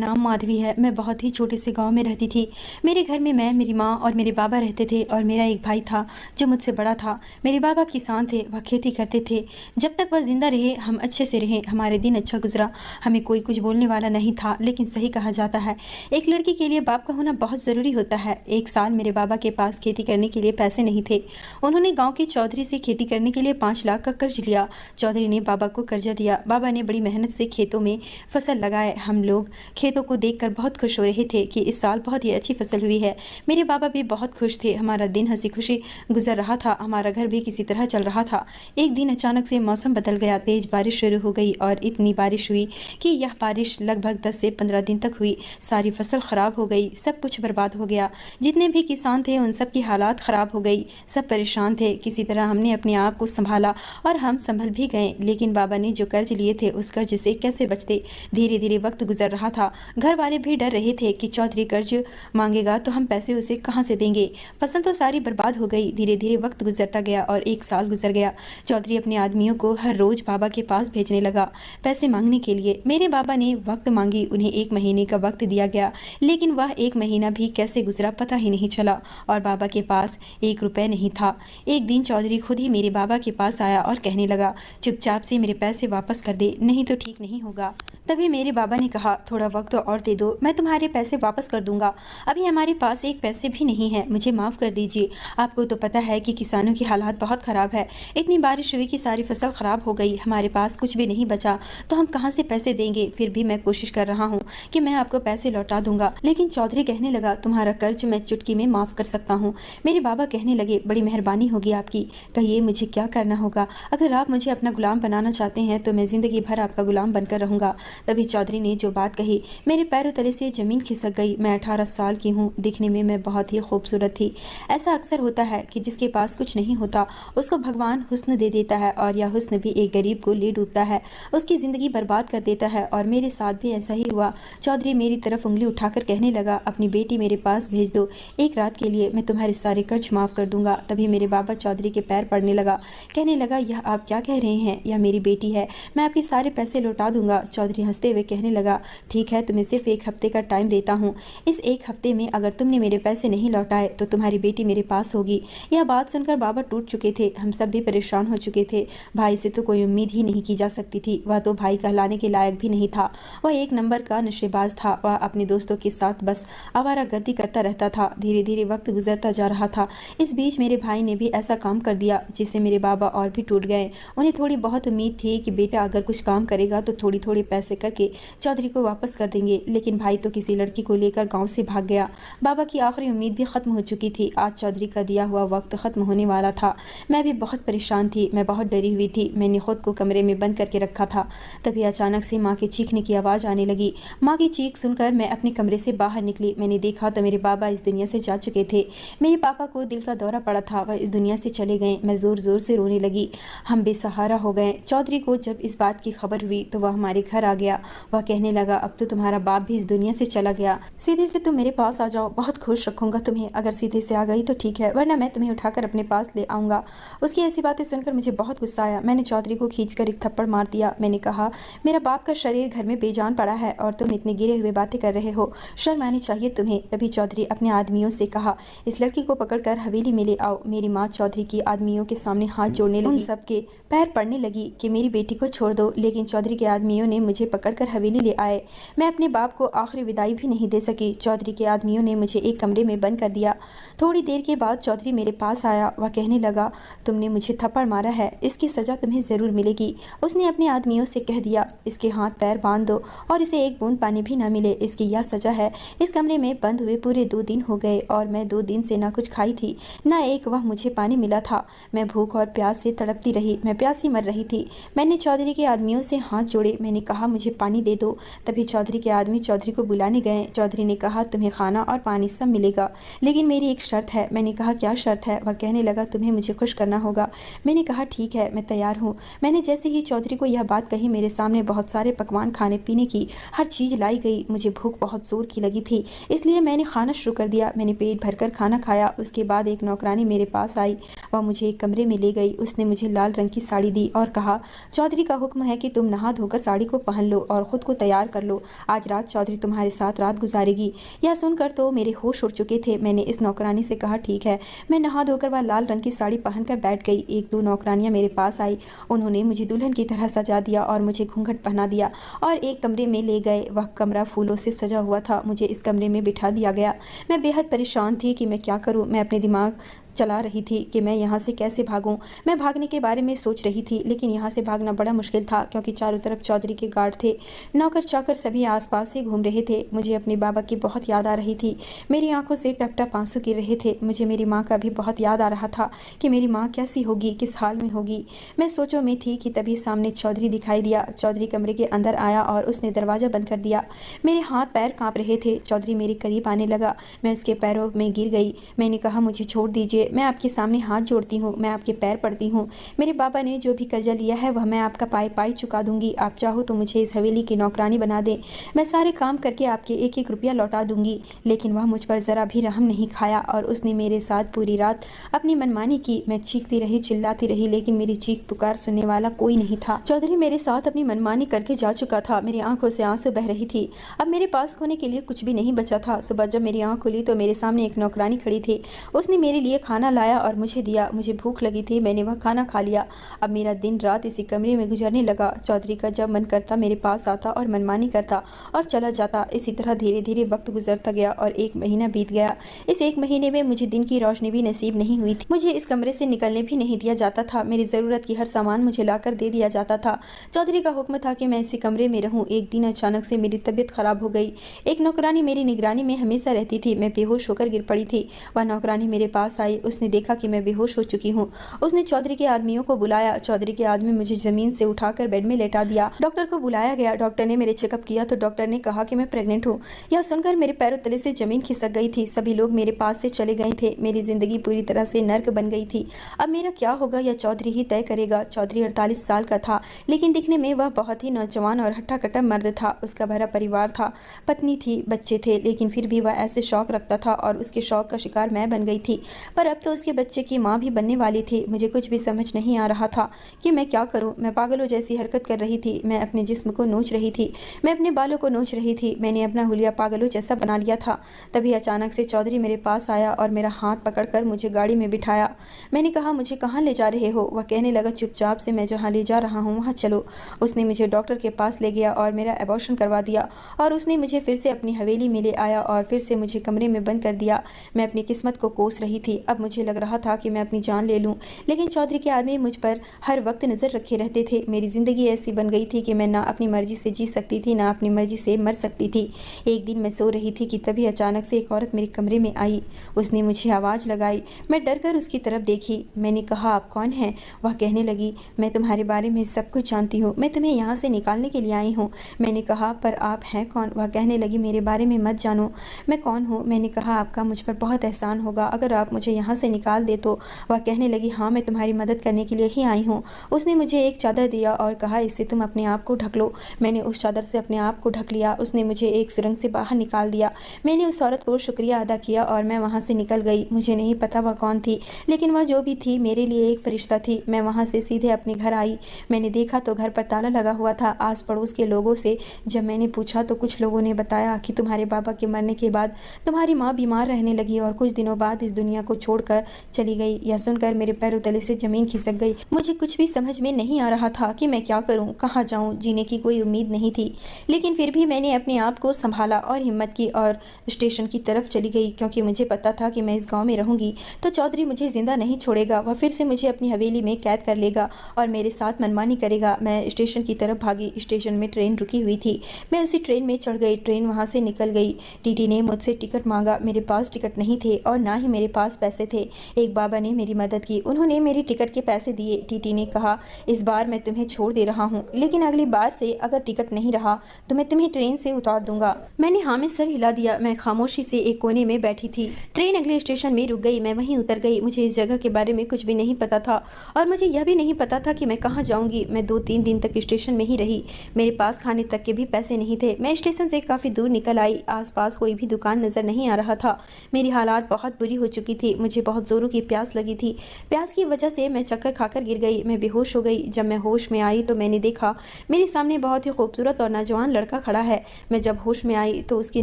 नाम माधवी है। मैं बहुत ही छोटे से गांव में रहती थी। मेरे घर में मैं, मेरी माँ और मेरे बाबा रहते थे और मेरा एक भाई था जो मुझसे बड़ा था। मेरे बाबा किसान थे, वह खेती करते थे। जब तक वह जिंदा रहे हम अच्छे से रहे, हमारे दिन अच्छा गुजरा। हमें कोई कुछ बोलने वाला नहीं था, लेकिन सही कहा जाता है एक लड़की के लिए बाप का होना बहुत ज़रूरी होता है। एक साल मेरे बाबा के पास खेती करने के लिए पैसे नहीं थे। उन्होंने गाँव के चौधरी से खेती करने के लिए 5 लाख का कर्ज लिया। चौधरी ने बाबा को कर्जा दिया। बाबा ने बड़ी मेहनत से खेतों में फसल लगाए। हम लोग खेतों को देखकर बहुत खुश हो रहे थे कि इस साल बहुत ही अच्छी फसल हुई है। मेरे बाबा भी बहुत खुश थे। हमारा दिन हंसी खुशी गुजर रहा था। हमारा घर भी किसी तरह चल रहा था। एक दिन अचानक से मौसम बदल गया। तेज बारिश शुरू हो गई और इतनी बारिश हुई कि यह बारिश लगभग 10 से 15 दिन तक हुई। सारी फसल खराब हो गई, सब कुछ बर्बाद हो गया। जितने भी किसान थे उन सब की हालात खराब हो गई। सब परेशान थे। किसी तरह हमने अपने आप को संभाला और हम संभल भी गए। लेकिन बाबा ने जो कर्ज लिए थे उस कर्ज से कैसे बचते। धीरे धीरे वक्त गुजर रहा था। घर वाले भी डर रहे थे कि चौधरी कर्ज मांगेगा तो हम पैसे उसे कहां से देंगे। फसल तो सारी बर्बाद हो गई। धीरे धीरे वक्त गुजरता गया और 1 साल गुजर गया। चौधरी अपने आदमियों को हर रोज बाबा के पास भेजने लगा पैसे मांगने के लिए। मेरे बाबा ने वक्त मांगी। उन्हें 1 महीने का वक्त दिया गया, लेकिन वह 1 महीना भी कैसे गुजरा पता ही नहीं चला और बाबा के पास 1 रुपए नहीं था। एक दिन चौधरी खुद ही मेरे बाबा के पास आया और कहने लगा, चुपचाप से मेरे पैसे वापस कर दे, नहीं तो ठीक नहीं होगा। तभी मेरे बाबा ने कहा, थोड़ा वक्त और दे दो, मैं तुम्हारे पैसे वापस कर दूंगा। अभी हमारे पास 1 पैसे भी नहीं है, मुझे माफ़ कर दीजिए। आपको तो पता है कि किसानों की हालात बहुत ख़राब है। इतनी बारिश हुई कि सारी फसल ख़राब हो गई। हमारे पास कुछ भी नहीं बचा तो हम कहाँ से पैसे देंगे। फिर भी मैं कोशिश कर रहा हूँ कि मैं आपको पैसे लौटा दूंगा। लेकिन चौधरी कहने लगा, तुम्हारा कर्ज मैं चुटकी में माफ़ कर सकता हूँ। मेरे बाबा कहने लगे, बड़ी मेहरबानी होगी आपकी। कहिए मुझे क्या करना होगा। अगर आप मुझे अपना गुलाम बनाना चाहते हैं तो मैं ज़िंदगी भर आपका गुलाम बनकर रहूँगा। तभी चौधरी ने जो बात कही, मेरे पैरों तले से ज़मीन खिसक गई। मैं 18 साल की हूँ। दिखने में मैं बहुत ही खूबसूरत थी। ऐसा अक्सर होता है कि जिसके पास कुछ नहीं होता उसको भगवान हुस्न दे देता है और यह हुस्न भी एक गरीब को ले डूबता है, उसकी ज़िंदगी बर्बाद कर देता है। और मेरे साथ भी ऐसा ही हुआ। चौधरी मेरी तरफ उंगली उठाकर कहने लगा, अपनी बेटी मेरे पास भेज दो। 1 रात के लिए मैं तुम्हारे सारे कर्ज माफ़ कर दूंगा। तभी मेरे बाबा चौधरी के पैर पड़ने लगा। कहने लगा, यह आप क्या कह रहे हैं, यह मेरी बेटी है, मैं आपके सारे पैसे लौटा दूंगा। चौधरी हंसते हुए कहने लगा, ठीक है, तुम्हें सिर्फ 1 हफ्ते का टाइम देता हूँ। इस 1 हफ्ते में अगर तुमने मेरे पैसे नहीं लौटाए तो तुम्हारी बेटी मेरे पास होगी। यह बात सुनकर बाबा टूट चुके थे। हम सब भी परेशान हो चुके थे। भाई से तो कोई उम्मीद ही नहीं की जा सकती थी। वह तो भाई कहलाने के लायक भी नहीं था। वह 1 नंबर का नशेबाज था। वह अपने दोस्तों के साथ बस आवारागर्दी करता रहता था। धीरे धीरे वक्त गुजरता जा रहा था। इस बीच मेरे भाई ने भी ऐसा काम कर दिया जिससे मेरे बाबा और भी टूट गए। उन्हें थोड़ी बहुत उम्मीद थी कि बेटा अगर कुछ काम करेगा तो थोड़ी थोड़ी पैसे करके चौधरी को वापस कर देंगे। लेकिन भाई तो किसी लड़की को लेकर गांव से भाग गया। बाबा की आखिरी उम्मीद भी खत्म हो चुकी थी। आज चौधरी का दिया हुआ वक्त खत्म होने वाला था। मैं भी बहुत परेशान थी। मैं बहुत डरी हुई थी। मैंने खुद को कमरे में बंद करके रखा था। तभी अचानक से माँ के चीखने की आवाज़ आने लगी। माँ की चीख सुनकर मैं अपने कमरे से बाहर निकली। मैंने देखा तो मेरे बाबा इस दुनिया से जा चुके थे। मेरे पापा को दिल का दौरा पड़ा था, वह इस दुनिया से चले गए। मैं ज़ोर ज़ोर से रोने लगी। हम बेसहारा हो गए। चौधरी को जब इस बात की खबर हुई तो वह हमारे घर आ गया। वह कहने लगा, अब तो तुम्हारा बाप भी इस दुनिया से चला गया। सीधे से तुम मेरे पास आ जाओ, बहुत खुश रखूंगा तुम्हें। अगर सीधे से आ गई तो ठीक है, वरना मैं तुम्हें उठाकर अपने पास ले आऊँगा। उसकी ऐसी बातें सुनकर मुझे बहुत गुस्सा आया। मैंने चौधरी को खींचकर एक थप्पड़ मार दिया। मैंने कहा, मेरा बाप का शरीर घर में बेजान पड़ा है और तुम इतने गिरे हुए बातें कर रहे हो, शर्म आनी चाहिए तुम्हें। तभी चौधरी अपने आदमियों से कहा, इस लड़की को पकड़कर हवेली में ले आओ। मेरी माँ चौधरी की आदमियों के सामने हाथ जोड़ने लगी। उन सबके पैर पड़ने लगी कि मेरी बेटी को छोड़ दो। लेकिन चौधरी के आदमियों ने मुझे पकड़कर हवेली ले आए। मैं अपने बाप को आखिरी विदाई भी नहीं दे सकी। चौधरी के आदमियों ने मुझे एक कमरे में बंद कर दिया। थोड़ी देर के बाद चौधरी मेरे पास आया। वह कहने लगा, तुमने मुझे थप्पड़ मारा है, इसकी सज़ा तुम्हें ज़रूर मिलेगी। उसने अपने आदमियों से कह दिया, इसके हाथ पैर बांध दो और इसे 1 बूंद पानी भी ना मिले, इसकी यह सज़ा है। इस कमरे में बंद हुए पूरे 2 दिन हो गए और मैं 2 दिन से ना कुछ खाई थी, ना एक वह मुझे पानी मिला था। मैं भूख और प्यास से तड़पती रही। मैं प्यासी मर रही थी। मैंने चौधरी के आदमियों से हाथ जोड़े। मैंने कहा, मुझे पानी दे दो। तभी चौधरी के आदमी चौधरी को बुलाने गए। चौधरी ने कहा, तुम्हें खाना और पानी सब मिलेगा, लेकिन मेरी एक शर्त है। मैंने कहा, क्या शर्त है? वह कहने लगा, तुम्हें मुझे खुश करना होगा। मैंने कहा, ठीक है, मैं तैयार हूँ। मैंने जैसे ही चौधरी को यह बात कही, मेरे सामने बहुत सारे पकवान, खाने पीने की हर चीज़ लाई गई। मुझे भूख बहुत जोर की लगी थी, इसलिए मैंने खाना शुरू कर दिया। मैंने पेट भरकर खाना खाया। उसके बाद एक नौकरानी मेरे पास आई। वह मुझे एक कमरे में ले गई। उसने मुझे लाल रंग की साड़ी दी और कहा, चौधरी का हुक्म है कि तुम नहा धोकर साड़ी को पहन लो और ख़ुद को तैयार कर लो। आज रात चौधरी तुम्हारे साथ रात गुजारेगी। यह सुनकर तो मेरे होश उड़ चुके थे। मैंने इस नौकरानी से कहा ठीक है। मैं नहा धोकर वह लाल रंग की साड़ी पहनकर बैठ गई। एक दो नौकरानियां मेरे पास आई। उन्होंने मुझे दुल्हन की तरह सजा दिया और मुझे घूंघट पहना दिया और एक कमरे में ले गए। वह कमरा फूलों से सजा हुआ था। मुझे इस कमरे में बिठा दिया गया। मैं बेहद परेशान थी कि मैं क्या करूं। मैं अपने दिमाग चला रही थी कि मैं यहाँ से कैसे भागूं। मैं भागने के बारे में सोच रही थी, लेकिन यहाँ से भागना बड़ा मुश्किल था क्योंकि चारों तरफ चौधरी के गार्ड थे। नौकर चाकर सभी आसपास ही घूम रहे थे। मुझे अपने बाबा की बहुत याद आ रही थी। मेरी आंखों से टप टप आंसू गिर रहे थे। मुझे मेरी माँ का भी बहुत याद आ रहा था कि मेरी माँ कैसी होगी, किस हाल में होगी। मैं सोचों में थी कि तभी सामने चौधरी दिखाई दिया। चौधरी कमरे के अंदर आया और उसने दरवाज़ा बंद कर दिया। मेरे हाथ पैर काँप रहे थे। चौधरी मेरे करीब आने लगा। मैं उसके पैरों में गिर गई। मैंने कहा मुझे छोड़ दीजिए, मैं आपके सामने हाथ जोड़ती हूँ, मैं आपके पैर पड़ती हूँ। मेरे बाबा ने जो भी कर्जा लिया है वह मैं आपका पाई पाई चुका दूंगी। आप चाहो तो मुझे इस हवेली की नौकरानी बना दें। मैं सारे काम करके आपके एक एक रुपया लौटा दूंगी। लेकिन वह मुझ पर ज़रा भी रहम नहीं खाया और उसने मेरे साथ पूरी रात अपनी मनमानी की। मैं चीखती रही, चिल्लाती रही, लेकिन मेरी चीख पुकार सुनने वाला कोई नहीं था। चौधरी मेरे साथ अपनी मनमानी करके जा चुका था। मेरी आंखों से आंसू बह रही थी। अब मेरे पास खोने के लिए कुछ भी नहीं बचा था। सुबह जब मेरी आंख खुली तो मेरे सामने एक नौकरानी खड़ी थी। उसने मेरे लिए खाना लाया और मुझे दिया। मुझे भूख लगी थी, मैंने वह खाना खा लिया। अब मेरा दिन रात इसी कमरे में गुजरने लगा। चौधरी का जब मन करता मेरे पास आता और मनमानी करता और चला जाता। इसी तरह धीरे धीरे वक्त गुजरता गया और एक महीना बीत गया। इस एक महीने में मुझे दिन की रोशनी भी नसीब नहीं हुई थी। मुझे इस कमरे से निकलने भी नहीं दिया जाता था। मेरी ज़रूरत की हर सामान मुझे लाकर दे दिया जाता था। चौधरी का हुक्म था कि मैं इसी कमरे में रहूं। एक दिन अचानक से मेरी तबीयत खराब हो गई। एक नौकरानी मेरी निगरानी में हमेशा रहती थी। मैं बेहोश होकर गिर पड़ी थी। वह नौकरानी मेरे पास आई। उसने देखा कि मैं बेहोश हो चुकी हूँ। उसने चौधरी के आदमियों को बुलाया। चौधरी के आदमी मुझे जमीन से उठाकर बेड में लेटा दिया। डॉक्टर को बुलाया गया। डॉक्टर ने मेरे चेकअप किया तो डॉक्टर ने कहा कि मैं प्रेग्नेंट हूँ। यह सुनकर मेरे पैरों तले से जमीन खिसक गई थी। सभी लोग मेरे पास से चले गए थे। मेरी जिंदगी पूरी तरह से नर्क बन गई थी। अब मेरा क्या होगा यह चौधरी ही तय करेगा। चौधरी 48 साल का था, लेकिन दिखने में वह बहुत ही नौजवान और हट्टा कट्टा मर्द था। उसका भरा परिवार था, पत्नी थी, बच्चे थे, लेकिन फिर भी वह ऐसे शौक रखता था और उसके शौक का शिकार मैं बन गई थी। पर अब तो उसके बच्चे की माँ भी बनने वाली थी। मुझे कुछ भी समझ नहीं आ रहा था कि मैं क्या करूं। मैं पागलों जैसी हरकत कर रही थी। मैं अपने जिस्म को नोच रही थी। मैं अपने बालों को नोच रही थी। मैंने अपना हुलिया पागलों जैसा बना लिया था। तभी अचानक से चौधरी मेरे पास आया और मेरा हाथ पकड़कर मुझे गाड़ी में बिठाया। मैंने कहा मुझे कहाँ ले जा रहे हो। वह कहने लगा चुपचाप से मैं जहाँ ले जा रहा हूँ वहाँ चलो। उसने मुझे डॉक्टर के पास ले गया और मेरा एबॉर्शन करवा दिया और उसने मुझे फिर से अपनी हवेली में ले आया और फिर से मुझे कमरे में बंद कर दिया। मैं अपनी किस्मत को कोस रही थी। अब मुझे लग रहा था कि मैं अपनी जान ले लूं, लेकिन चौधरी के आदमी मुझ पर हर वक्त नज़र रखे रहते थे। मेरी ज़िंदगी ऐसी बन गई थी कि मैं ना अपनी मर्जी से जी सकती थी, ना अपनी मर्जी से मर सकती थी। एक दिन मैं सो रही थी कि तभी अचानक से एक औरत मेरे कमरे में आई। उसने मुझे आवाज़ लगाई। मैं डर कर उसकी तरफ देखी। मैंने कहा आप कौन हैं? वह कहने लगी मैं तुम्हारे बारे में सब कुछ जानती हूँ। मैं तुम्हें यहाँ से निकालने के लिए आई हूँ। मैंने कहा पर आप हैं कौन? वह कहने लगी मेरे बारे में मत जानो। मैं कौन हूँ? मैंने कहा आपका मुझ पर बहुत एहसान होगा अगर आप मुझे यहाँ से निकाल दे तो। वह कहने लगी हाँ मैं तुम्हारी मदद करने के लिए ही आई हूँ। उसने मुझे एक चादर दिया और कहा इससे तुम अपने आप को ढक लो। मैंने उस चादर से अपने आप को ढक लिया। उसने मुझे एक सुरंग से बाहर निकाल दिया। मैंने उस औरत को शुक्रिया अदा किया और मैं वहाँ से निकल गई। मुझे नहीं पता वह कौन थी, लेकिन वह जो भी थी मेरे लिए एक फरिश्ता थी। मैं वहाँ से सीधे अपने घर आई। मैंने देखा तो घर पर ताला लगा हुआ था। आस पड़ोस के लोगों से जब मैंने पूछा तो कुछ लोगों ने बताया कि तुम्हारे बाबा के मरने के बाद तुम्हारी माँ बीमार रहने लगी और कुछ दिनों बाद इस दुनिया को छोड़कर चली गई। यह सुनकर मेरे पैरों तले से जमीन खिसक गई। मुझे कुछ भी समझ में नहीं आ रहा था कि मैं क्या करूं, कहाँ जाऊं। जीने की कोई उम्मीद नहीं थी, लेकिन फिर भी मैंने अपने आप को संभाला और हिम्मत की और स्टेशन की तरफ चली गई, क्योंकि मुझे पता था कि मैं इस गांव में रहूंगी तो चौधरी मुझे जिंदा नहीं छोड़ेगा। वह फिर से मुझे अपनी हवेली में कैद कर लेगा और मेरे साथ मनमानी करेगा। मैं स्टेशन की तरफ भागी। स्टेशन में ट्रेन रुकी हुई थी। मैं उसी ट्रेन में चढ़ गई। ट्रेन वहाँ से निकल गई। टीटी ने मुझसे टिकट मांगा। मेरे पास टिकट नहीं थे और ना ही मेरे पास पैसे थे। एक बाबा ने मेरी मदद की। उन्होंने मेरी टिकट के पैसे दिए। टीटी ने कहा इस बार मैं तुम्हें छोड़ दे रहा हूँ, लेकिन अगली बार से अगर टिकट नहीं रहा तो मैं तुम्हें ट्रेन से उतार दूंगा। मैंने हाँ में सर हिला दिया। मैं खामोशी से एक कोने में बैठी थी। ट्रेन अगले स्टेशन में रुक गई। मैं वहीं उतर गई। मुझे इस जगह के बारे में कुछ भी नहीं पता था और मुझे यह भी नहीं पता था कि मैं कहाँ जाऊँगी। मैं 2-3 दिन तक स्टेशन में ही रही। मेरे पास खाने तक के भी पैसे नहीं थे। मैं स्टेशन से काफ़ी दूर निकल आई। आसपास कोई भी दुकान नज़र नहीं आ रहा था। मेरी हालात बहुत बुरी हो चुकी थी। मुझे मुझे बहुत ज़ोरों की प्यास लगी थी। प्यास की वजह से मैं चक्कर खाकर गिर गई, मैं बेहोश हो गई। जब मैं होश में आई तो मैंने देखा मेरे सामने बहुत ही खूबसूरत और नौजवान लड़का खड़ा है। मैं जब होश में आई तो उसकी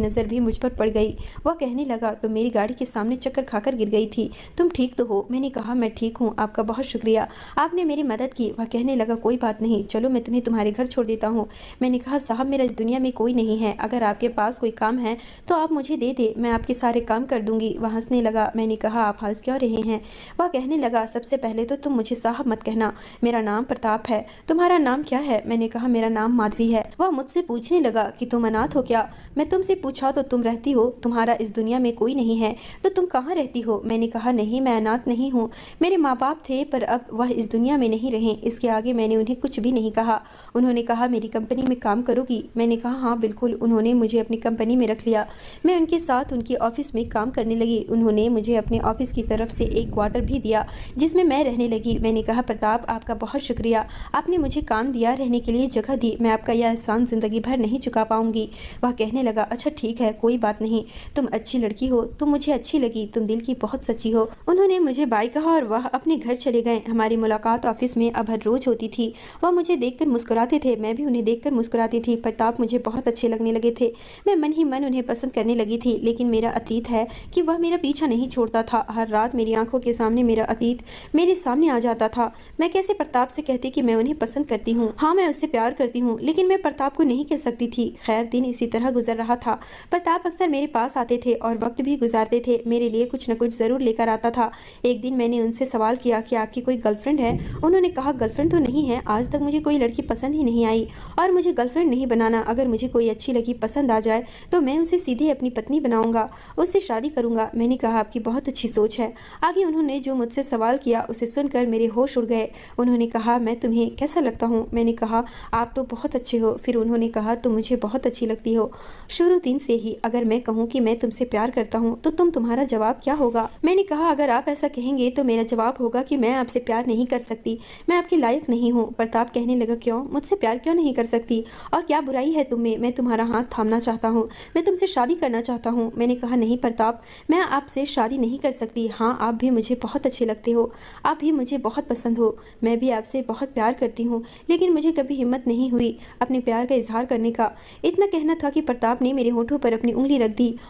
नज़र भी मुझ पर पड़ गई। वह कहने लगा, तुम मेरी गाड़ी के सामने चक्कर खाकर गिर गई थी, तुम ठीक तो हो? मैंने कहा, मैं ठीक हूँ, आपका बहुत शुक्रिया, आपने मेरी मदद की। वह कहने लगा, कोई बात नहीं, चलो मैं तुम्हें तुम्हारे घर छोड़ देता हूँ। मैंने कहा, साहब मेरा इस दुनिया में कोई नहीं है, अगर आपके पास कोई काम है तो आप मुझे दे दे, मैं आपके सारे काम कर दूंगी। वह हंसने लगा। मैंने कहा, आप हंस क्यों रहे हैं? वह कहने लगा, सबसे पहले तो तुम मुझे साहब मत कहना, मेरा नाम प्रताप है, तुम्हारा नाम क्या है? मैंने कहा, मेरा नाम माधवी है। वह मुझसे पूछने लगा कि तुम अनाथ हो क्या? मैं तुमसे पूछा तो तुम रहती हो, तुम्हारा इस दुनिया में कोई नहीं है, तो तुम कहाँ रहती हो? मैंने कहा, नहीं मैं अनाथ नहीं हूँ, मेरे माँ बाप थे पर अब वह इस दुनिया में नहीं रहे। इसके आगे मैंने उन्हें कुछ भी नहीं कहा। उन्होंने कहा, मेरी कंपनी में काम करोगी? मैंने कहा, हाँ बिल्कुल। उन्होंने मुझे अपनी कंपनी में रख लिया। मैं उनके साथ उनकी ऑफिस में काम करने लगी। उन्होंने मुझे अपने ऑफिस की तरफ से एक क्वार्टर भी दिया जिसमें मैं रहने लगी। मैंने कहा, प्रताप आपका बहुत शुक्रिया, आपने मुझे काम दिया, रहने के लिए जगह दी, मैं आपका यह एहसान ज़िंदगी भर नहीं चुका पाऊंगी। वह कहने लगा, अच्छा ठीक है, कोई बात नहीं, तुम अच्छी लड़की हो, तुम मुझे अच्छी लगी, तुम दिल की बहुत सच्ची हो। उन्होंने मुझे बाय कहा और वह अपने घर चले गए। हमारी मुलाकात ऑफिस में अब हर रोज होती थी। वह मुझे देखकर मुस्कुराते थे, मैं भी उन्हें देखकर मुस्कुराती थी। प्रताप मुझे बहुत अच्छे लगने लगे थे। मैं मन ही मन उन्हें पसंद करने लगी थी। लेकिन मेरा अतीत है कि वह मेरा पीछा नहीं छोड़ता था। हर रात मेरी आंखों के सामने मेरा अतीत मेरे सामने आ जाता था। मैं कैसे प्रताप से कहती कि मैं उन्हें पसंद करती हूँ, हाँ मैं उससे प्यार करती हूँ, लेकिन मैं प्रताप को नहीं कह सकती थी। खैर दिन इसी तरह गुजर रहा था। प्रताप अक्सर मेरे पास आते थे और वक्त भी गुजारते थे, मेरे लिए कुछ न कुछ ज़रूर लेकर आता था। एक दिन मैंने उनसे सवाल किया कि आपकी कोई गर्लफ्रेंड है? उन्होंने कहा, गर्लफ्रेंड तो नहीं है, आज तक मुझे कोई लड़की पसंद ही नहीं आई और मुझे गर्लफ्रेंड नहीं बनाना। अगर मुझे कोई अच्छी लड़की पसंद आ जाए तो मैं उसे सीधे अपनी पत्नी बनाऊंगा, उससे शादी करूंगा। मैंने कहा, आपकी बहुत अच्छी सोच है। आगे उन्होंने जो मुझसे सवाल किया उसे सुनकर मेरे होश उड़ गए। उन्होंने कहा, मैं तुम्हें कैसा लगता हूँ? मैंने कहा, आप तो बहुत अच्छे हो। फिर उन्होंने कहा, तुम मुझे बहुत अच्छी लगती हो, शुरू दिन से ही। अगर मैं कहूँ कि मैं तुमसे प्यार करता हूँ तो तुम्हारा जवाब क्या होगा? मैंने कहा, अगर आप ऐसा कहेंगे तो मेरा जवाब होगा कि मैं आपसे प्यार नहीं कर सकती, मैं आपके लायक नहीं हूँ। प्रताप कहने लगा, क्यों? मुझसे प्यार क्यों नहीं कर सकती? और क्या बुराई है तुम में? मैं तुम्हारा हाथ थामना चाहता हूँ, मैं तुमसे शादी करना चाहता हूँ। मैंने कहा, नहीं प्रताप, मैं आपसे शादी नहीं कर सकती। हाँ आप भी मुझे बहुत अच्छे लगते हो, आप भी मुझे बहुत पसंद हो, मैं भी आपसे बहुत प्यार करती हूँ, लेकिन मुझे कभी हिम्मत नहीं हुई अपने प्यार का इजहार करने का। इतना कहना था कि प्रताप ने मेरे होठों पर अपनी उंगली रख दी